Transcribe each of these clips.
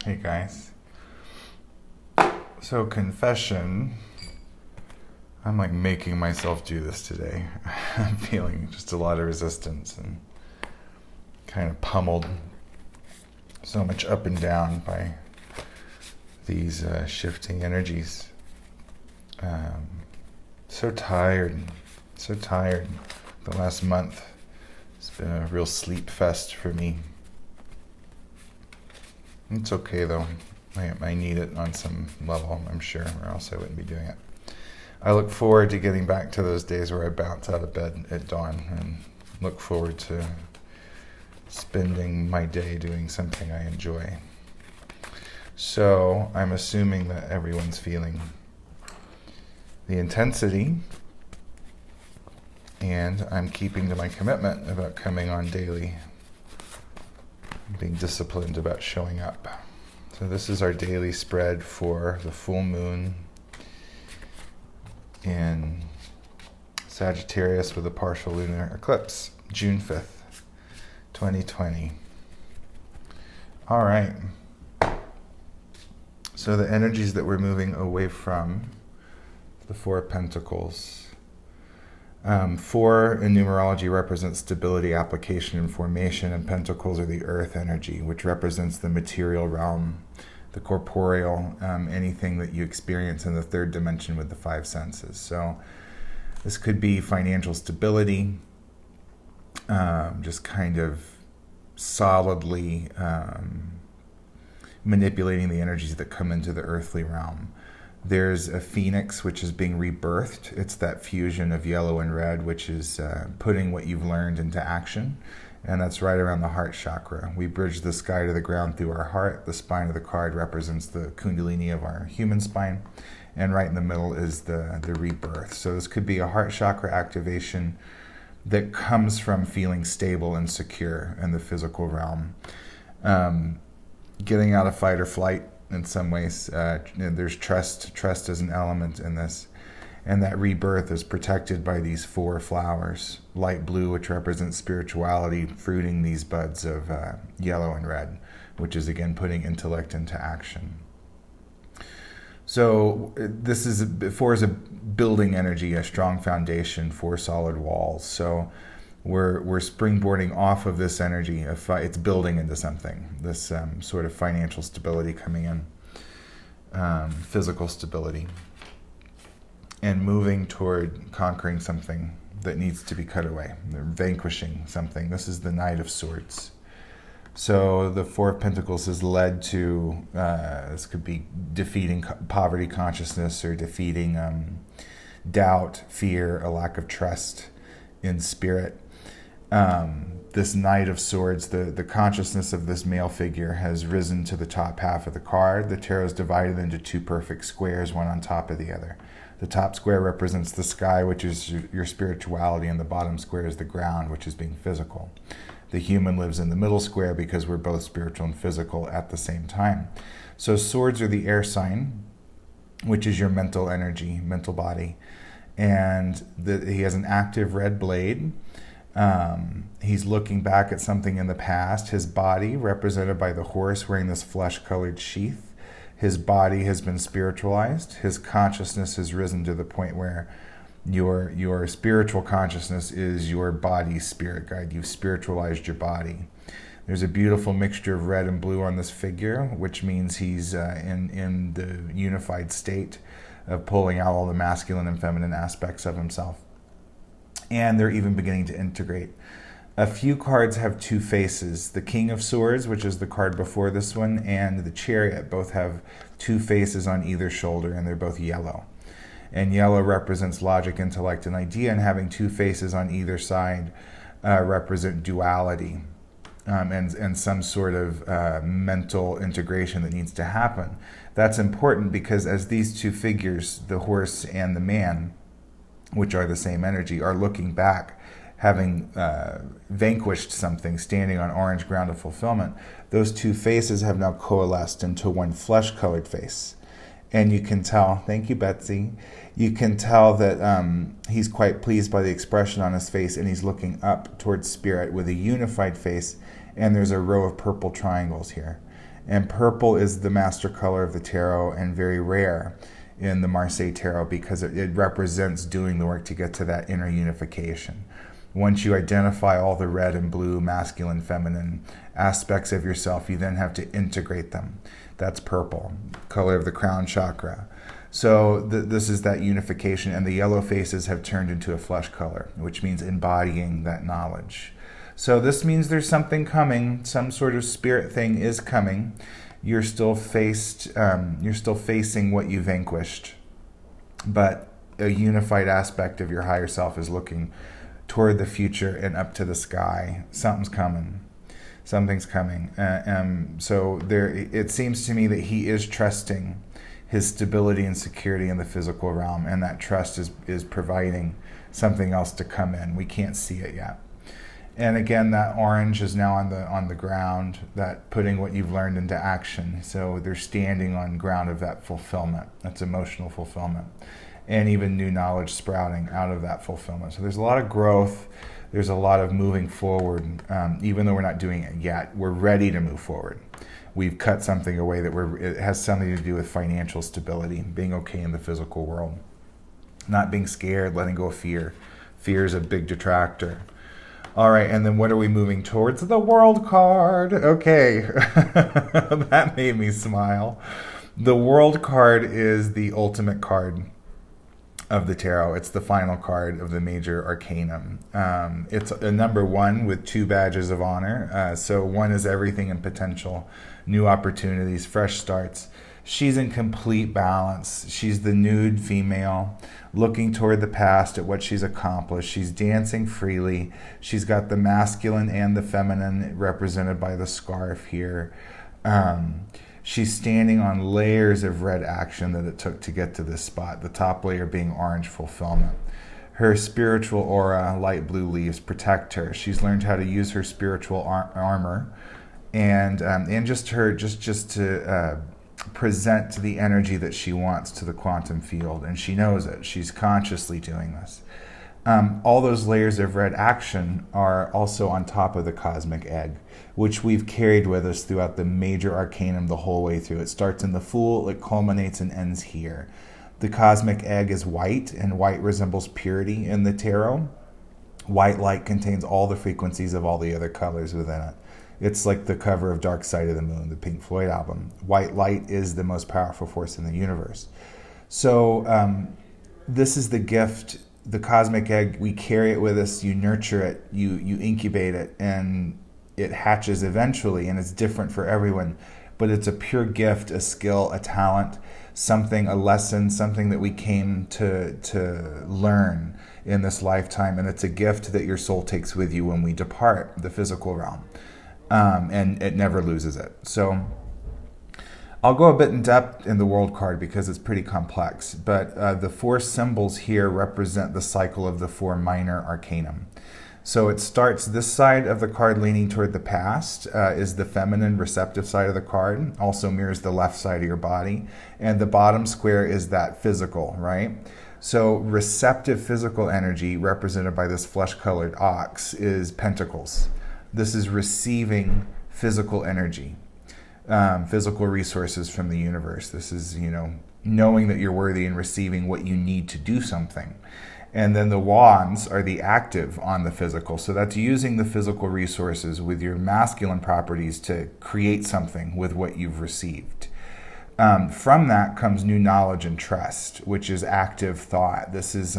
Hey guys. So confession, I'm like making myself do this today. I'm feeling just a lot of resistance and kind of pummeled so much up and down by these shifting energies. So tired. The last month, it's been a real sleep fest for me. It's okay though. I need it on some level, I'm sure, or else I wouldn't be doing it. I look forward to getting back to those days where I bounce out of bed at dawn and look forward to spending my day doing something I enjoy. So I'm assuming that everyone's feeling the intensity, and I'm keeping to my commitment about coming on daily, being disciplined about showing up. So this is our daily spread for the full moon in Sagittarius with a partial lunar eclipse, June 5th, 2020. All right. So the energies that we're moving away from, the Four of Pentacles. Four in numerology represents stability, application, and formation, and pentacles are the earth energy, which represents the material realm, the corporeal, anything that you experience in the third dimension with the five senses. So this could be financial stability, just kind of solidly manipulating the energies that come into the earthly realm. There's a phoenix, which is being rebirthed. It's that fusion of yellow and red, which is putting what you've learned into action. And that's right around the heart chakra. We bridge the sky to the ground through our heart. The spine of the card represents the kundalini of our human spine. And right in the middle is the rebirth. So this could be a heart chakra activation that comes from feeling stable and secure in the physical realm. Getting out of fight or flight. In some ways, there's trust. Trust is an element in this. And that rebirth is protected by these four flowers. Light blue, which represents spirituality, fruiting these buds of yellow and red, which is, again, putting intellect into action. So four is a building energy, a strong foundation, four solid walls. So we're springboarding off of this energy. It's building into something, this sort of financial stability coming in, physical stability, and moving toward conquering something that needs to be cut away. They're vanquishing something. This is the Knight of Swords. So the Four of Pentacles is led to, this could be defeating poverty consciousness or defeating doubt, fear, a lack of trust in spirit. This Knight of Swords, the consciousness of this male figure has risen to the top half of the card. The tarot is divided into two perfect squares, one on top of the other. The top square represents the sky, which is your spirituality, and the bottom square is the ground, which is being physical. The human lives in the middle square because we're both spiritual and physical at the same time. So swords are the air sign, which is your mental energy, mental body. And he has an active red blade. He's looking back at something in the past. His body, represented by the horse wearing this flesh-colored sheath, his body has been spiritualized. His consciousness has risen to the point where your spiritual consciousness is your body's spirit guide. You've spiritualized your body. There's a beautiful mixture of red and blue on this figure, which means he's in the unified state of pulling out all the masculine and feminine aspects of himself. And they're even beginning to integrate. A few cards have two faces. The King of Swords, which is the card before this one, and the Chariot both have two faces on either shoulder, and they're both yellow. And yellow represents logic, intellect, and idea, and having two faces on either side represent duality and some sort of mental integration that needs to happen. That's important because as these two figures, the horse and the man, which are the same energy, are looking back, having vanquished something, standing on orange ground of fulfillment, those two faces have now coalesced into one flesh-colored face. And you can tell, thank you, Betsy, you can tell that he's quite pleased by the expression on his face, and he's looking up towards spirit with a unified face, and there's a row of purple triangles here. And purple is the master color of the tarot and very rare in the Marseille Tarot because it represents doing the work to get to that inner unification. Once you identify all the red and blue, masculine, feminine aspects of yourself, you then have to integrate them. That's purple, color of the crown chakra. So this is that unification, and the yellow faces have turned into a flesh color, which means embodying that knowledge. So this means there's something coming, some sort of spirit thing is coming. You're still facing what you vanquished, but a unified aspect of your higher self is looking toward the future and up to the sky. Something's coming. Something's coming. So it seems to me that he is trusting his stability and security in the physical realm, and that trust is providing something else to come in. We can't see it yet. And again, that orange is now on the ground, that putting what you've learned into action. So they're standing on ground of that fulfillment. That's emotional fulfillment. And even new knowledge sprouting out of that fulfillment. So there's a lot of growth. There's a lot of moving forward. Even though we're not doing it yet, we're ready to move forward. We've cut something away it has something to do with financial stability, being okay in the physical world. Not being scared, letting go of fear. Fear is a big detractor. All right, and then what are we moving towards? The World card. Okay, that made me smile. The World card is the ultimate card of the tarot. It's the final card of the major arcanum. It's a number 1 with 2 badges of honor. So 1 is everything and potential, new opportunities, fresh starts. She's in complete balance. She's the nude female, looking toward the past at what she's accomplished. She's dancing freely. She's got the masculine and the feminine represented by the scarf here. She's standing on layers of red action that it took to get to this spot, the top layer being orange fulfillment. Her spiritual aura, light blue leaves, protect her. She's learned how to use her spiritual armor and just to present the energy that she wants to the quantum field, and she knows it. She's consciously doing this. All those layers of red action are also on top of the cosmic egg, which we've carried with us throughout the major arcanum the whole way through. It starts in the Fool, it culminates and ends here. The cosmic egg is white, and white resembles purity in the tarot. White light contains all the frequencies of all the other colors within it. It's like the cover of Dark Side of the Moon, the Pink Floyd album. White light is the most powerful force in the universe. So this is the gift, the cosmic egg. We carry it with us, you nurture it, you incubate it, and it hatches eventually, and it's different for everyone. But it's a pure gift, a skill, a talent, something, a lesson, something that we came to learn in this lifetime. And it's a gift that your soul takes with you when we depart the physical realm. And it never loses it. So I'll go a bit in depth in the World card because it's pretty complex. But the 4 symbols here represent the cycle of the 4 minor arcanum. So it starts this side of the card leaning toward the past is the feminine receptive side of the card, also mirrors the left side of your body. And the bottom square is that physical, right? So receptive physical energy represented by this flesh-colored ox is Pentacles. This is receiving physical energy, physical resources from the universe. This is, knowing that you're worthy and receiving what you need to do something. And then the wands are the active on the physical. So that's using the physical resources with your masculine properties to create something with what you've received. From that comes new knowledge and trust, which is active thought. This is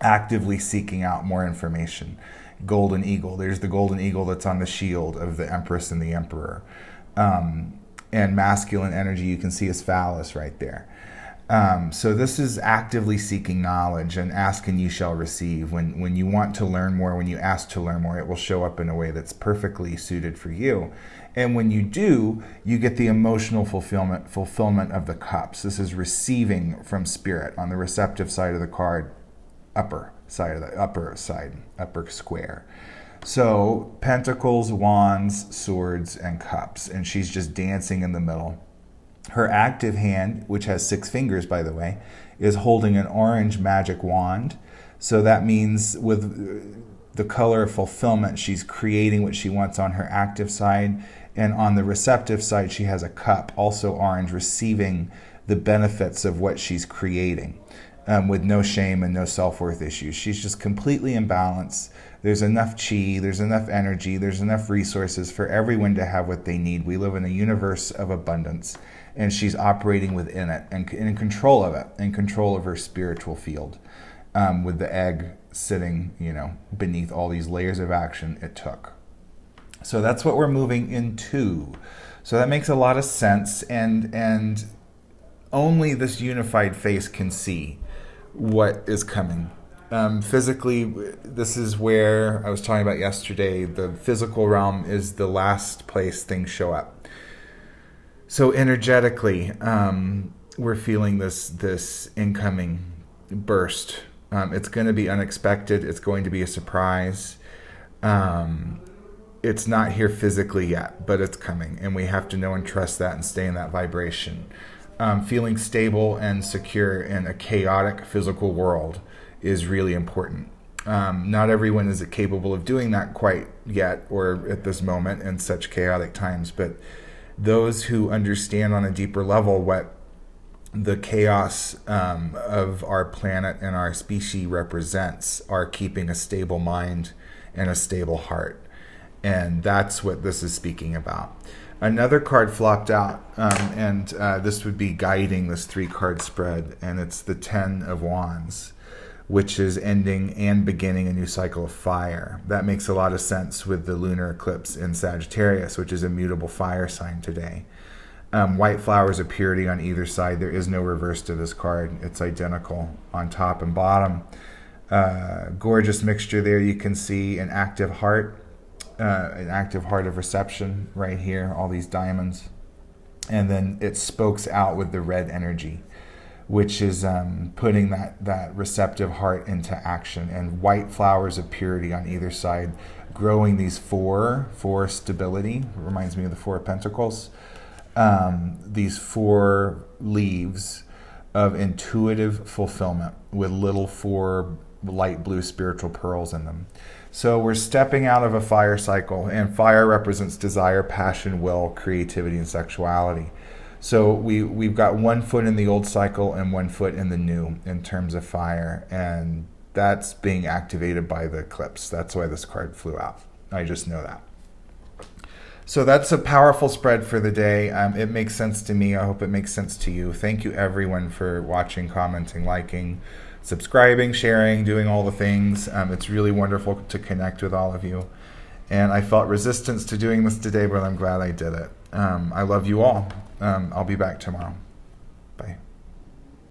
actively seeking out more information. Golden eagle. There's the golden eagle that's on the shield of the Empress and the Emperor. And masculine energy, you can see is phallus right there. So this is actively seeking knowledge, and ask and you shall receive. When you want to learn more, when you ask to learn more, it will show up in a way that's perfectly suited for you. And when you do, you get the emotional fulfillment of the cups. This is receiving from spirit on the receptive side of the card, upper square. So pentacles, wands, swords, and cups, and she's just dancing in the middle. Her active hand, which has 6 fingers, by the way, is holding an orange magic wand. So that means with the color of fulfillment, she's creating what she wants on her active side, And on the receptive side, she has a cup, also orange, receiving the benefits of what she's creating, with no shame and no self-worth issues. She's just completely in balance. There's enough chi, there's enough energy, there's enough resources for everyone to have what they need. We live in a universe of abundance, and she's operating within it and in control of it, in control of her spiritual field, with the egg sitting, beneath all these layers of action it took. So that's what we're moving into. So that makes a lot of sense, and only this unified face can see what is coming. Physically, this is where I was talking about yesterday. The physical realm is the last place things show up. So energetically, we're feeling this incoming burst. It's going to be unexpected. It's going to be a surprise. It's not here physically yet, but it's coming, and we have to know and trust that and stay in that vibration. Feeling stable and secure in a chaotic physical world is really important. Not everyone is capable of doing that quite yet or at this moment in such chaotic times, but those who understand on a deeper level what the chaos of our planet and our species represents are keeping a stable mind and a stable heart. And that's what this is speaking about. Another card flopped out, and this would be guiding this 3-card spread, and it's the 10 of Wands, which is ending and beginning a new cycle of fire. That makes a lot of sense with the lunar eclipse in Sagittarius, which is a mutable fire sign today. White flowers of purity on either side. There is no reverse to this card. It's identical on top and bottom. Gorgeous mixture there. You can see an active heart of reception right here, all these diamonds. And then it spokes out with the red energy, which is putting that receptive heart into action. And white flowers of purity on either side, growing these for stability. It reminds me of the Four of Pentacles. These 4 leaves of intuitive fulfillment with little 4 light blue spiritual pearls in them. So we're stepping out of a fire cycle, and fire represents desire, passion, will, creativity, and sexuality. So we've got 1 foot in the old cycle and 1 foot in the new in terms of fire, and that's being activated by the eclipse. That's why this card flew out. I just know that. So that's a powerful spread for the day. It makes sense to me. I hope it makes sense to you. Thank you everyone for watching, commenting, liking, subscribing, sharing, doing all the things. It's really wonderful to connect with all of you. And I felt resistance to doing this today, but I'm glad I did it. I love you all. I'll be back tomorrow. Bye.